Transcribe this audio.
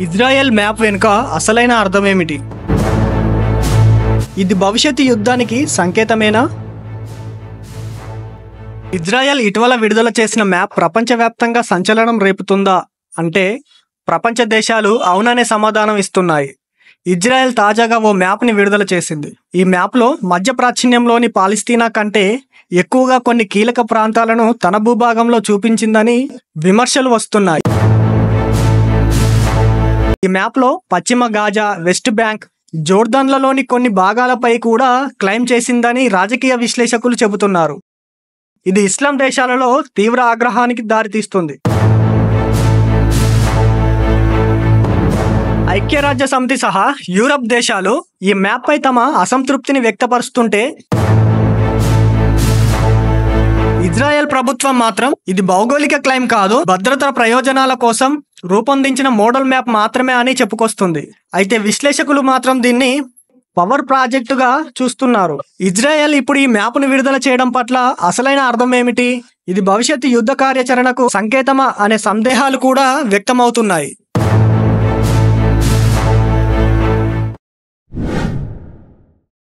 Israel map వెనుక అసలైన అర్థం ఏమిటి? ఇది భవిష్యత్తు యుద్ధానికి సంకేతమేనా? ఇజ్రాయెల్ ఇటీవల విడుదల చేసిన మ్యాప్ ప్రపంచవ్యాప్తంగా సంచలనం రేపుతుందా అంటే ప్రపంచ దేశాలు అవుననే సమాధానం ఇస్తున్నాయి. ఇజ్రాయెల్ తాజాగా ఓ మ్యాప్ని విడుదల చేసింది. ఈ మ్యాప్లో మధ్య ప్రాచుర్యంలోని పాలస్తీనా కంటే ఎక్కువగా కొన్ని కీలక ప్రాంతాలను తన భూభాగంలో చూపించిందని విమర్శలు వస్తున్నాయి. ఈ మ్యాప్లో పశ్చిమ గాజా, వెస్ట్ బ్యాంక్, జోర్దాన్లలోని కొన్ని భాగాలపై కూడా క్లెయిమ్ చేసిందని రాజకీయ విశ్లేషకులు చెబుతున్నారు. ఇది ఇస్లాం దేశాలలో తీవ్ర ఆగ్రహానికి దారితీస్తుంది. ఐక్యరాజ్య సమితి సహా యూరప్ దేశాలు ఈ మ్యాప్పై తమ అసంతృప్తిని వ్యక్తపరుస్తుంటే ఇజ్రాయెల్ ప్రభుత్వం మాత్రం ఇది భౌగోళిక క్లెయిమ్ కాదు, భద్రతా ప్రయోజనాల కోసం రూపొందించిన మోడల్ మ్యాప్ మాత్రమే అని చెప్పుకొస్తుంది. అయితే విశ్లేషకులు మాత్రం దీన్ని పవర్ ప్రాజెక్టుగా చూస్తున్నారు. ఇజ్రాయెల్ ఇప్పుడు ఈ మ్యాప్ను విడుదల చేయడం పట్ల అసలైన అర్థం ఏమిటి? ఇది భవిష్యత్తు యుద్ధ కార్యాచరణకు సంకేతమా అనే సందేహాలు కూడా వ్యక్తమవుతున్నాయి.